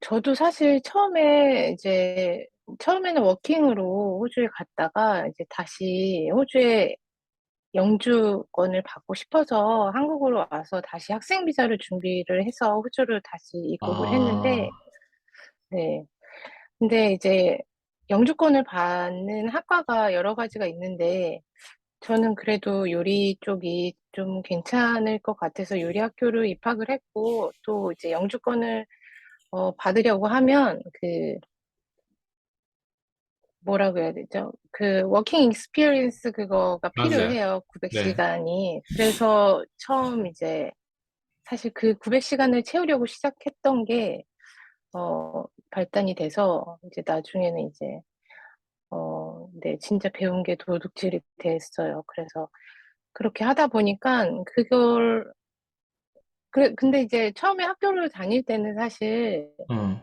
저도 사실 처음에는 워킹으로 호주에 갔다가 이제 다시 호주에 영주권을 받고 싶어서 한국으로 와서 다시 학생 비자를 준비를 해서 호주를 다시 입국을 했는데, 아, 네. 근데 이제 영주권을 받는 학과가 여러 가지가 있는데, 저는 그래도 요리 쪽이 좀 괜찮을 것 같아서 요리 학교를 입학을 했고, 또 이제 영주권을 받으려고 하면 뭐라고 해야 되죠? 그 워킹 익스피리언스 그거가 맞아요. 필요해요. 네. 900시간이. 그래서 처음 이제 사실 그 900시간을 채우려고 시작했던 게 발단이 돼서 이제 나중에는 이제 네, 진짜 배운 게 도둑질이 됐어요. 그래서 그렇게 하다 보니까 근데 이제 처음에 학교를 다닐 때는 사실 음,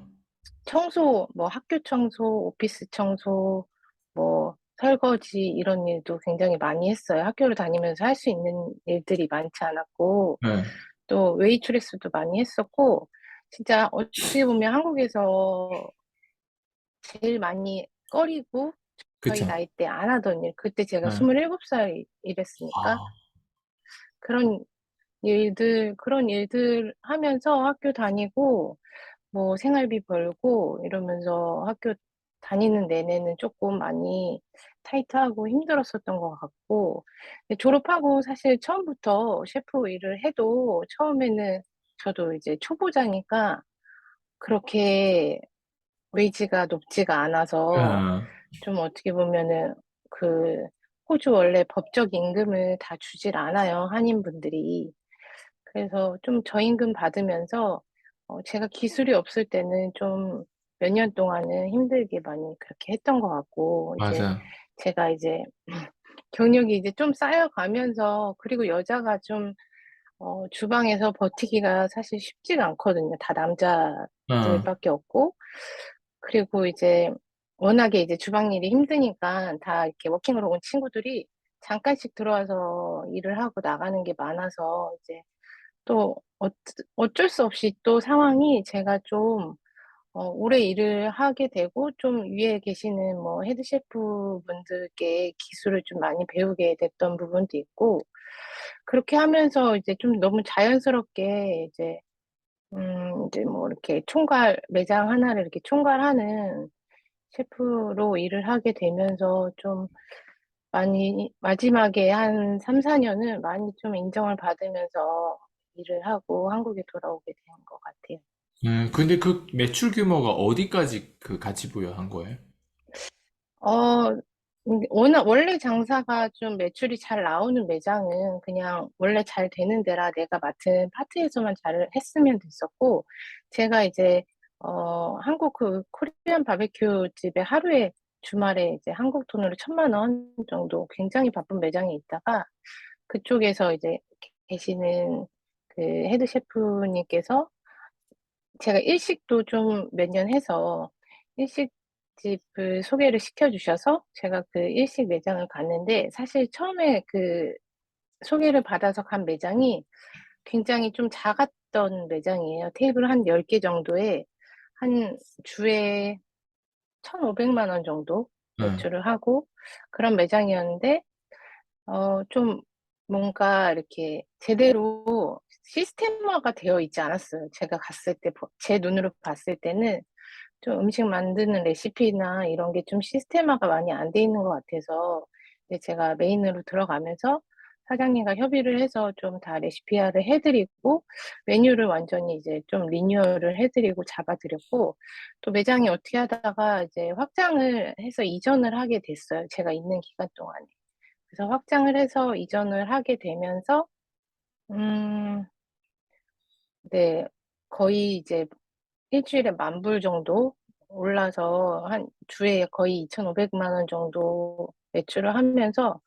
청소, 뭐 학교 청소, 오피스 청소, 뭐 설거지 이런 일도 굉장히 많이 했어요. 학교를 다니면서 할 수 있는 일들이 많지 않았고, 네. 또 웨이트레스도 많이 했었고, 진짜 어떻게 보면 한국에서 제일 많이 꺼리고 저희 그쵸. 나이 때 안 하던 일, 그때 제가 네. 27살 이랬으니까 아, 그런 그런 일들 하면서 학교 다니고, 뭐 생활비 벌고 이러면서 학교 다니는 내내는 조금 많이 타이트하고 힘들었었던 것 같고, 근데 졸업하고 사실 처음부터 셰프 일을 해도 처음에는 저도 이제 초보자니까 그렇게 웨이지가 높지가 않아서 아, 좀 어떻게 보면은 그 호주 원래 법적 임금을 다 주질 않아요, 한인분들이. 그래서 좀 저임금 받으면서 제가 기술이 없을 때는 좀 몇 년 동안은 힘들게 많이 그렇게 했던 것 같고, 이제 맞아요. 제가 이제 경력이 이제 좀 쌓여가면서, 그리고 여자가 좀 주방에서 버티기가 사실 쉽지가 않거든요. 다 어, 남자들밖에 없고, 그리고 이제 워낙에 이제 주방 일이 힘드니까 다 이렇게 워킹으로 온 친구들이 잠깐씩 들어와서 일을 하고 나가는 게 많아서 이제 또 어쩔 수 없이 또 상황이 제가 좀 오래 일을 하게 되고 좀 위에 계시는 뭐 헤드 셰프 분들께 기술을 좀 많이 배우게 됐던 부분도 있고 그렇게 하면서 이제 좀 너무 자연스럽게 이제 뭐 이렇게 매장 하나를 이렇게 총괄하는 셰프로 일을 하게 되면서 좀 많이 마지막에 한 3, 4년을 많이 좀 인정을 받으면서 일을 하고 한국에 돌아오게 된 것 같아요. 근데 그 매출 규모가 어디까지 그 가치 부여한 거예요? 어, 원래 장사가 좀 매출이 잘 나오는 매장은 그냥 원래 잘 되는 데라 내가 맡은 파트에서만 잘 했으면 됐었고, 제가 이제, 한국 그 코리안 바베큐 집에 하루에 주말에 이제 한국 돈으로 1,000만 원 정도 굉장히 바쁜 매장에 있다가 그쪽에서 이제 계시는 그 헤드 셰프님께서 제가 일식도 좀 몇 년 해서 일식집을 소개를 시켜주셔서 제가 그 일식 매장을 갔는데 사실 처음에 그 소개를 받아서 간 매장이 굉장히 좀 작았던 매장이에요. 테이블 한 10개 정도에 한 주에 1,500만 원 정도 네. 매출을 하고 그런 매장이었는데 좀 뭔가 이렇게 제대로 시스템화가 되어 있지 않았어요. 제가 갔을 때, 제 눈으로 봤을 때는 좀 음식 만드는 레시피나 이런 게 좀 시스템화가 많이 안 돼 있는 것 같아서 이제 제가 메인으로 들어가면서 사장님과 협의를 해서 좀 다 레시피화를 해드리고 메뉴를 완전히 이제 좀 리뉴얼을 해드리고 잡아드렸고 또 매장이 어떻게 하다가 이제 확장을 해서 이전을 하게 됐어요. 제가 있는 기간 동안에. 그래서 확장을 해서 이전을 하게 되면서, 음, 네, 거의 이제 일주일에 10,000불 정도 올라서 한 주에 거의 2,500만 원 정도 매출을 하면서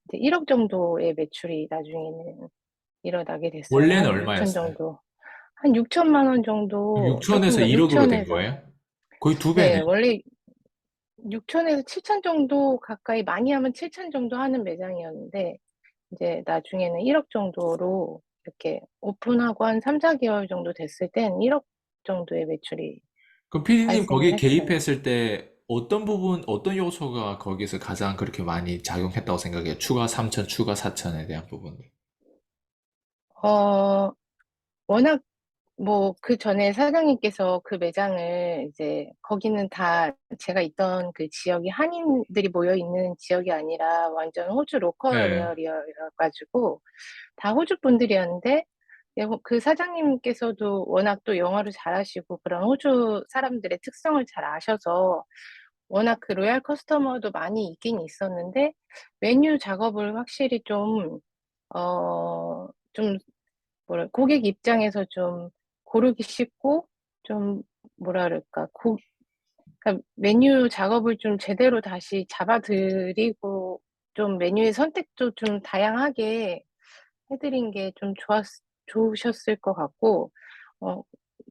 이제 1억 정도의 매출이 나중에는 일어나게 됐어요. 원래는 한 6천 얼마였어요? 정도. 한 6천만 원 정도, 조금 6천에서 더, 1억으로 된 6천에서. 거예요? 거의 두 배네. 네, 원래 6천에서 7천 정도 가까이, 많이 하면 7천 정도 하는 매장이었는데, 이제 나중에는 1억 정도로 이렇게 오픈하고 한 3, 4개월 정도 됐을 땐 1억 정도의 매출이 그럼 피디님 발생을 거기에 했어요. 개입했을 때 어떤 부분, 어떤 요소가 거기서 가장 그렇게 많이 작용했다고 생각해요? 추가 3천, 추가 4천에 대한 부분. 어, 워낙 뭐 그 전에 사장님께서 그 매장을 이제 거기는 다 제가 있던 그 지역이 한인들이 모여 있는 지역이 아니라 완전 호주 로컬 네, 에어리어여가지고 다 호주 분들이었는데 예, 그 사장님께서도 워낙 또 영어를 잘하시고 그런 호주 사람들의 특성을 잘 아셔서 워낙 그 로얄 커스터머도 많이 있긴 있었는데 메뉴 작업을 확실히 좀 뭐라 고객 입장에서 좀 고르기 쉽고 좀 뭐라 그럴까 그러니까 메뉴 작업을 좀 제대로 다시 잡아드리고 좀 메뉴의 선택도 좀 다양하게 해드린 게 좀 좋으셨을 것 같고 어,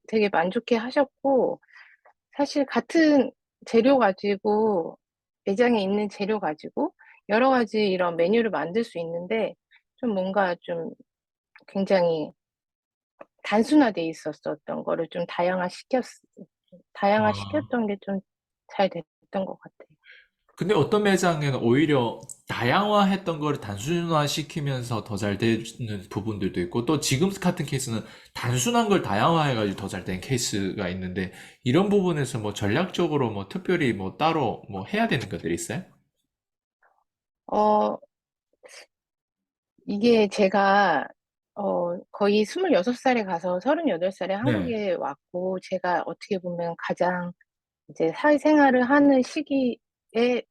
되게 만족해 하셨고 사실 같은 재료 가지고 매장에 있는 재료 가지고 여러 가지 이런 메뉴를 만들 수 있는데 좀 뭔가 좀 굉장히 단순화돼 있었었던 거를 좀 아, 다양화시켰던 게 좀 잘 됐던 것 같아요. 근데 어떤 매장에는 오히려 다양화했던 걸 단순화시키면서 더 잘 되는 부분들도 있고, 또 지금 같은 케이스는 단순한 걸 다양화해가지고 더 잘 된 케이스가 있는데, 이런 부분에서 뭐 전략적으로 뭐 특별히 뭐 따로 뭐 해야 되는 것들이 있어요? 어, 이게 제가 거의 26살에 가서 38살에 네. 한국에 왔고, 제가 어떻게 보면 가장 이제 사회생활을 하는 시기에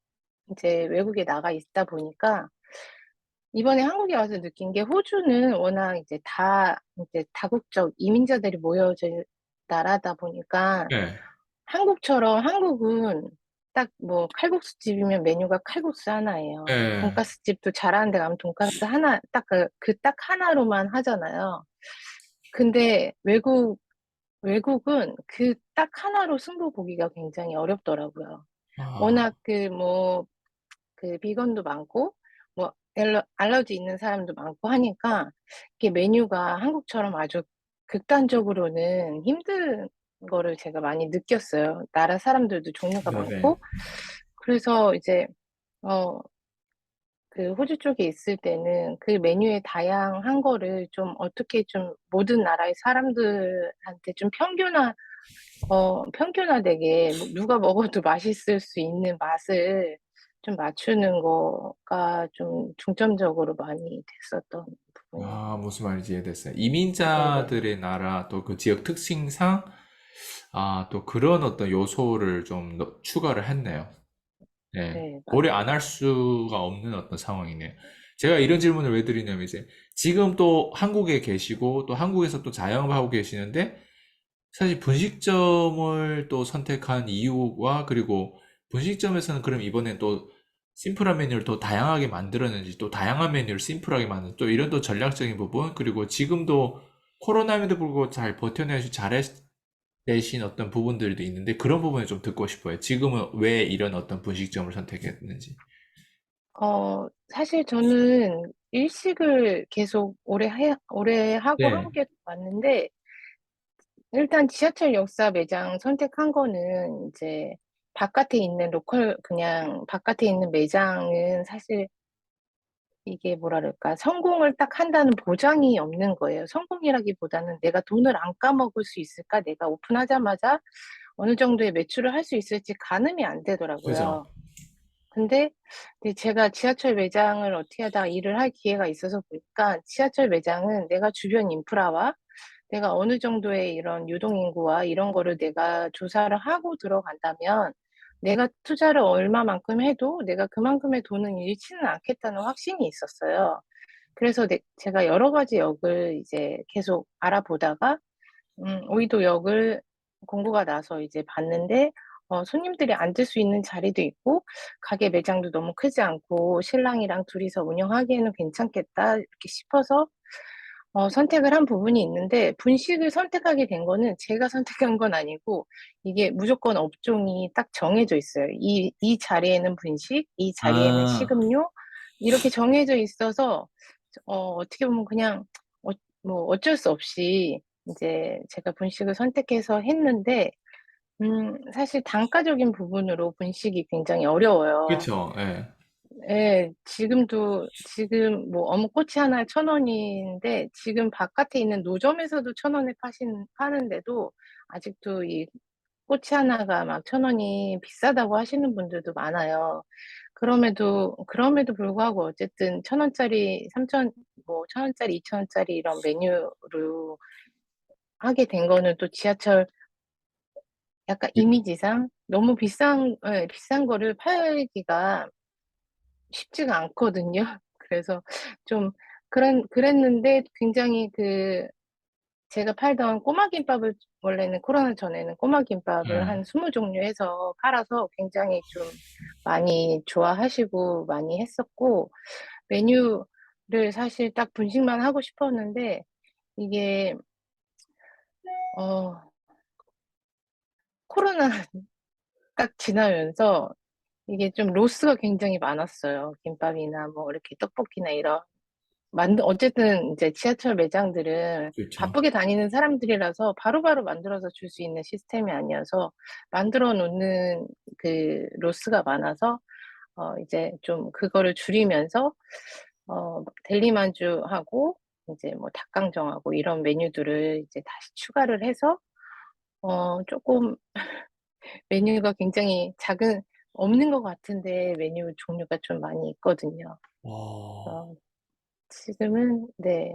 이제 외국에 나가 있다 보니까 이번에 한국에 와서 느낀 게 호주는 워낙 이제 다국적 이민자들이 모여진 나라다 보니까 네. 한국처럼 한국은 딱 뭐 칼국수집이면 메뉴가 칼국수 하나예요. 네. 돈가스집도 잘하는 데 가면 돈가스 하나, 딱 하나로만 하잖아요. 근데 외국은 그 딱 하나로 승부 보기가 굉장히 어렵더라고요. 아, 워낙 그 비건도 많고 뭐 알러지 있는 사람도 많고 하니까 이게 메뉴가 한국처럼 아주 극단적으로는 힘든 거를 제가 많이 느꼈어요. 나라 사람들도 종류가 네네. 많고 그래서 이제 어 그 호주 쪽에 있을 때는 그 메뉴의 다양한 거를 좀 어떻게 좀 모든 나라의 사람들한테 좀 평균화되게 뭐 누가 먹어도 맛있을 수 있는 맛을 좀 맞추는 거가 좀 중점적으로 많이 됐었던 부분이에요. 아, 무슨 말인지 이해됐어요. 네네. 이민자들의 나라, 또 그 지역 특징상, 아, 또 그런 어떤 요소를 좀 추가를 했네요. 네. 네, 고려 안 맞아요. 할 수가 없는 어떤 상황이네요. 제가 이런 질문을 왜 드리냐면, 이제, 지금 또 한국에 계시고, 또 한국에서 또 자영업 하고 계시는데, 사실 분식점을 또 선택한 이유와, 그리고 분식점에서는 그럼 이번엔 또 심플한 메뉴를 더 다양하게 만들었는지, 또 다양한 메뉴를 심플하게 만든, 또 이런 또 전략적인 부분, 그리고 지금도 코로나에도 불구하고 잘 잘해내신 어떤 부분들도 있는데, 그런 부분을 좀 듣고 싶어요. 지금은 왜 이런 어떤 분식점을 선택했는지. 사실 저는 일식을 계속 오래 하고 네, 한국에 왔는데, 일단 지하철 역사 매장 선택한 거는 이제 그냥 바깥에 있는 매장은 사실 이게 뭐라 그럴까, 성공을 딱 한다는 보장이 없는 거예요. 성공이라기보다는 내가 돈을 안 까먹을 수 있을까? 내가 오픈하자마자 어느 정도의 매출을 할 수 있을지 가늠이 안 그죠. 되더라고요. 근데 이제 제가 지하철 매장을 어떻게 하다가 일을 할 기회가 있어서 보니까 지하철 매장은 내가 주변 인프라와 내가 어느 정도의 이런 유동인구와 이런 거를 내가 조사를 하고 들어간다면 내가 투자를 얼마만큼 해도 내가 그만큼의 돈은 잃지는 않겠다는 확신이 있었어요. 그래서 제가 여러 가지 역을 이제 계속 알아보다가 오이도 역을 공고가 나서 이제 봤는데, 손님들이 앉을 수 있는 자리도 있고, 가게 매장도 너무 크지 않고, 신랑이랑 둘이서 운영하기에는 괜찮겠다, 이렇게 싶어서, 선택을 한 부분이 있는데, 분식을 선택하게 된 거는 제가 선택한 건 아니고, 이게 무조건 업종이 딱 정해져 있어요. 이 자리에는 분식, 이 자리에는 아, 식음료, 이렇게 정해져 있어서, 어떻게 보면 그냥, 어, 뭐 어쩔 수 없이 이제 제가 분식을 선택해서 했는데, 사실 단가적인 부분으로 분식이 굉장히 어려워요. 그쵸? 예. 예, 지금 뭐 어묵꼬치 하나에 1,000원인데 지금 바깥에 있는 노점에서도 1,000원에 파는데도 아직도 이 꼬치 하나가 막 1,000원이 비싸다고 하시는 분들도 많아요. 그럼에도 불구하고 어쨌든 1,000원짜리, 3천, 뭐 1,000원짜리, 2,000원짜리 이런 메뉴로 하게 된 거는 또 지하철 약간 그- 이미지상 너무 예, 비싼 거를 팔기가 쉽지가 않거든요. 그래서 좀 그랬는데 굉장히 제가 팔던 꼬마김밥을 원래는 코로나 전에는 꼬마김밥을 예. 한 20종류 해서 팔아서 굉장히 좀 많이 좋아하시고 많이 했었고, 메뉴를 사실 딱 분식만 하고 싶었는데, 이게, 어, 코로나 딱 지나면서 이게 좀 로스가 굉장히 많았어요. 김밥이나 뭐 이렇게 떡볶이나 이런. 어쨌든 이제 지하철 매장들은 그렇죠. 바쁘게 다니는 사람들이라서 바로바로 만들어서 줄 수 있는 시스템이 아니어서 만들어 놓는 로스가 많아서 이제 좀 그거를 줄이면서 델리만주하고 이제 뭐 닭강정하고 이런 메뉴들을 이제 다시 추가를 해서 조금 메뉴가 굉장히 없는 것 같은데 메뉴 종류가 좀 많이 있거든요. 와, 그래서 네.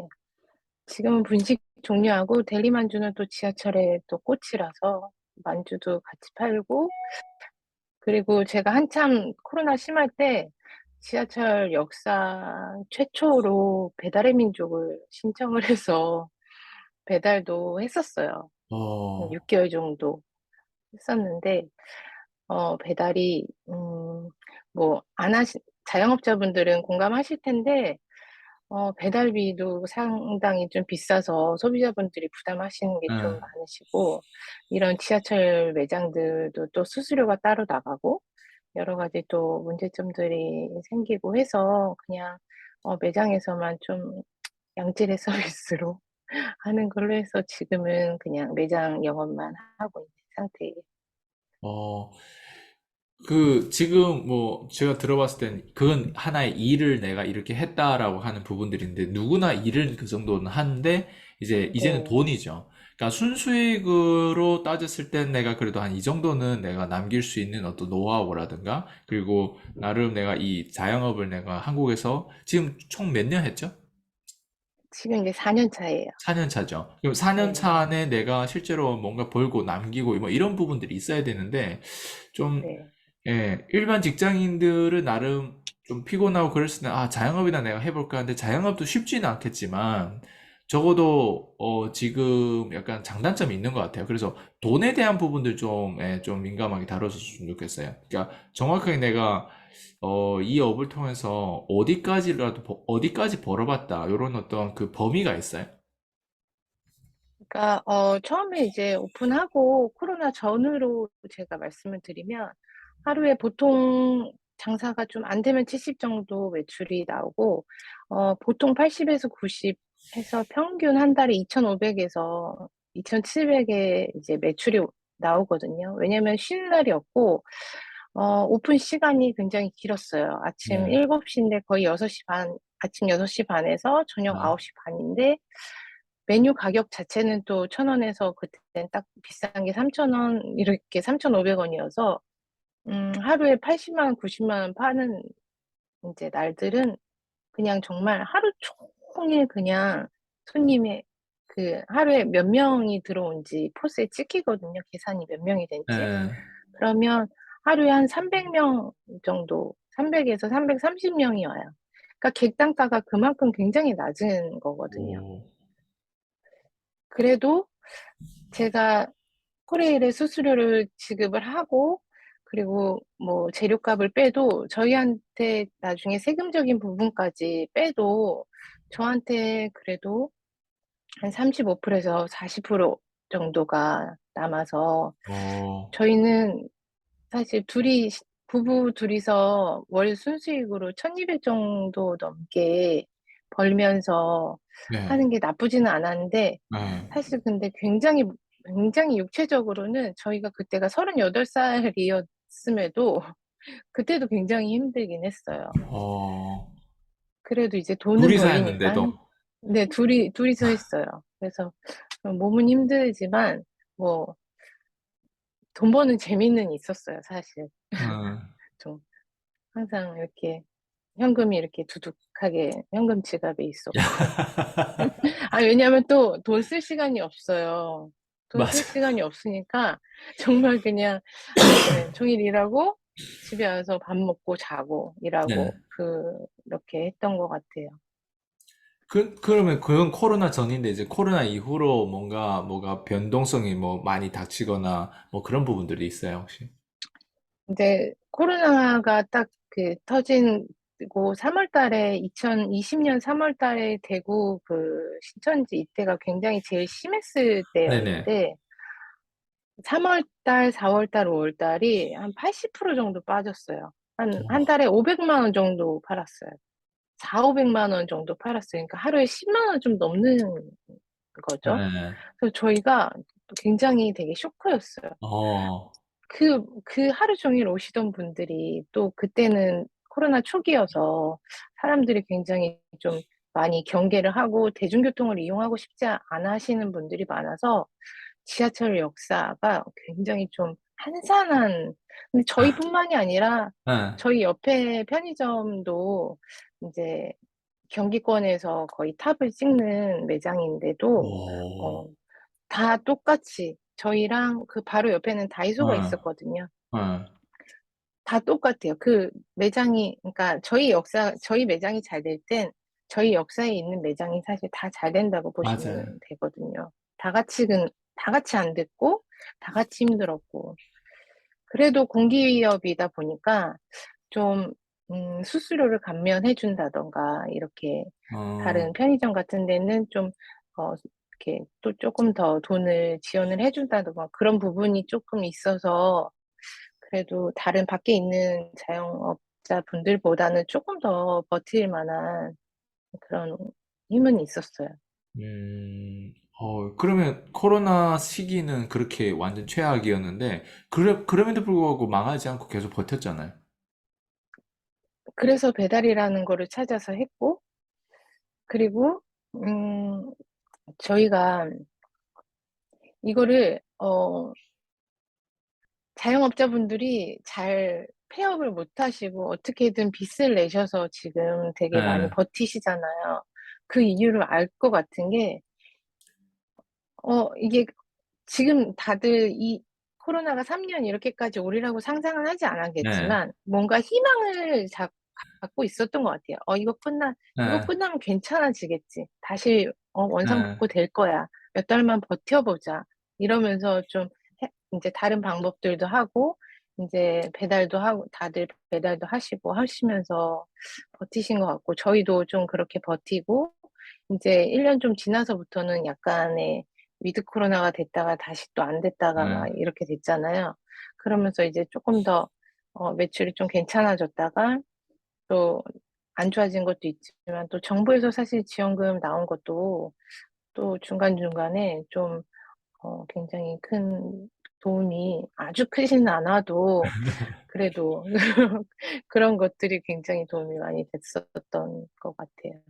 지금은 분식 종류하고 델리만주는 또 지하철에 또 꽃이라서 만주도 같이 팔고, 그리고 제가 한참 코로나 심할 때 지하철 역사 최초로 배달의 민족을 신청을 해서 배달도 했었어요. 한 어, 6개월 정도 했었는데, 배달이, 뭐, 자영업자분들은 공감하실 텐데, 배달비도 상당히 좀 비싸서 소비자분들이 부담하시는 게 좀 예. 많으시고, 이런 지하철 매장들도 또 수수료가 따로 나가고, 여러 가지 또 문제점들이 생기고 해서 그냥 매장에서만 좀 양질의 서비스로 하는 걸로 해서 지금은 그냥 매장 영업만 하고 있는 상태예요. 어, 지금 뭐, 제가 들어봤을 땐 그건 하나의 일을 내가 이렇게 했다라고 하는 부분들인데, 누구나 일을 그 정도는 하는데, 이제는 네. 돈이죠. 그러니까 순수익으로 따졌을 땐 내가 그래도 한 이 정도는 내가 남길 수 있는 어떤 노하우라든가, 그리고 나름 내가 이 자영업을 내가 한국에서 지금 총 몇 년 했죠? 지금 이제 4년 차예요. 4년 차죠. 그럼 4년 차 네. 안에 내가 실제로 뭔가 벌고 남기고 뭐 이런 부분들이 있어야 되는데, 좀 네. 예, 일반 직장인들은 나름 좀 피곤하고 그랬을 때, 아, 자영업이나 내가 해볼까 하는데, 자영업도 쉽지는 않겠지만, 적어도, 지금 약간 장단점이 있는 것 같아요. 그래서 돈에 대한 부분들 좀, 좀 민감하게 다뤄줬으면 좋겠어요. 그러니까 정확하게 내가, 이 업을 통해서 어디까지 벌어봤다, 이런 어떤 그 범위가 있어요. 그러니까 처음에 이제 오픈하고 코로나 전으로 제가 말씀을 드리면 하루에 보통 장사가 좀 안 되면 70 정도 매출이 나오고 보통 80에서 90 해서 평균 한 달에 2,500에서 2,700의 이제 매출이 나오거든요. 왜냐면 쉬는 날이 없고 오픈 시간이 굉장히 길었어요. 아침 네. 7시인데 거의 6시 반, 아침 6시 반에서 저녁 아, 9시 반인데 메뉴 가격 자체는 또 1,000원에서 그때는 딱 비싼 게 3,000원, 이렇게 3,500원이어서, 하루에 80만 원, 90만 원 파는 이제 날들은 그냥 정말 하루 종일 그냥 손님의 하루에 몇 명이 들어온지 포스에 찍히거든요. 계산이 몇 명이 된지. 네. 그러면 하루에 한 300명 정도, 300에서 330명이 와요. 그러니까 객단가가 그만큼 굉장히 낮은 거거든요. 오, 그래도 제가 코레일에 수수료를 지급을 하고, 그리고 뭐 재료값을 빼도 저희한테 나중에 세금적인 부분까지 빼도 저한테 그래도 한 35%에서 40% 정도가 남아서 어, 저희는 사실 부부 둘이서 월 순수익으로 1,200 정도 넘게 벌면서 네. 하는 게 나쁘지는 않았는데 네. 사실 근데 굉장히 굉장히 육체적으로는 저희가 그때가 38살이었음에도 그때도 굉장히 힘들긴 했어요. 어, 그래도 이제 돈은 둘이서 벌리니까, 했는데도. 네, 둘이서 했어요. 그래서 몸은 힘들지만, 뭐, 돈 버는 재미는 있었어요, 사실. 음. 좀, 항상 이렇게 현금이 이렇게 두둑하게 현금 지갑에 있었고. 아, 왜냐면 또 돈 쓸 시간이 없어요. 돈 쓸 맞아. 시간이 없으니까 정말 그냥 하루 종일 일하고 집에 와서 밥 먹고 자고 네. 일하고 그렇게 했던 것 같아요. 그러면 그건 코로나 전인데 이제 코로나 이후로 뭐가 변동성이 뭐 많이 닥치거나 뭐 그런 부분들이 있어요, 혹시? 근데 코로나가 딱 터진고 3월 달에 2020년 3월 달에 대구 신천지 이때가 굉장히 제일 심했을 네네. 때였는데 3월 달, 4월 달, 5월 달이 한 80% 정도 빠졌어요. 한 달에 500만 원 정도 팔았어요. 4, 500만 원 정도 팔았어요. 그러니까 하루에 10만 원 좀 넘는 거죠. 네. 그래서 저희가 굉장히 되게 쇼크였어요. 어, 그 하루 종일 오시던 분들이 또 그때는 코로나 초기여서 사람들이 굉장히 좀 많이 경계를 하고 대중교통을 이용하고 싶지 않아 하시는 분들이 많아서 지하철 역사가 굉장히 좀 한산한, 근데 저희뿐만이 아니라 네. 저희 옆에 편의점도 이제 경기권에서 거의 탑을 찍는 매장인데도, 오, 어, 다 똑같이 저희랑 그 바로 옆에는 다이소가 네. 있었거든요. 네. 다 똑같아요. 그러니까 저희 매장이 잘 될 땐 저희 역사에 있는 매장이 사실 다 잘 된다고 맞아요. 보시면 되거든요. 다 같이 안 됐고, 다 같이 힘들었고. 그래도 공기업이다 보니까 좀, 수수료를 감면해준다던가, 이렇게 어, 다른 편의점 같은 데는 좀, 이렇게 또 조금 더 돈을 지원을 해준다던가, 그런 부분이 조금 있어서, 그래도 다른 밖에 있는 자영업자 분들보다는 조금 더 버틸 만한 그런 힘은 있었어요. 그러면 코로나 시기는 그렇게 완전 최악이었는데, 그럼에도 불구하고 망하지 않고 계속 버텼잖아요. 그래서 배달이라는 거를 찾아서 했고, 그리고, 음, 저희가 이거를, 자영업자분들이 잘 폐업을 못 하시고 어떻게든 빚을 내셔서 지금 되게 많이 네, 버티시잖아요. 그 이유를 알 것 같은 게, 이게 지금 다들 이 코로나가 3년 이렇게까지 오리라고 상상은 하지 네, 않았겠지만, 뭔가 희망을 갖고 있었던 것 같아요. 이거 네, 끝나면 괜찮아지겠지. 다시, 네, 원상복구 될 거야. 몇 달만 버텨보자. 이러면서 좀, 이제 다른 방법들도 하고, 이제 배달도 하고, 다들 배달도 하시고 하시면서 버티신 것 같고, 저희도 좀 그렇게 버티고, 이제 1년 좀 지나서부터는 약간의 위드 코로나가 됐다가 다시 또 안 됐다가 막 네. 이렇게 됐잖아요. 그러면서 이제 조금 더 매출이 좀 괜찮아졌다가 또 안 좋아진 것도 있지만 또 정부에서 사실 지원금 나온 것도 또 중간중간에 좀 굉장히 큰 도움이 아주 크지는 않아도 그래도 그런 것들이 굉장히 도움이 많이 됐었던 것 같아요.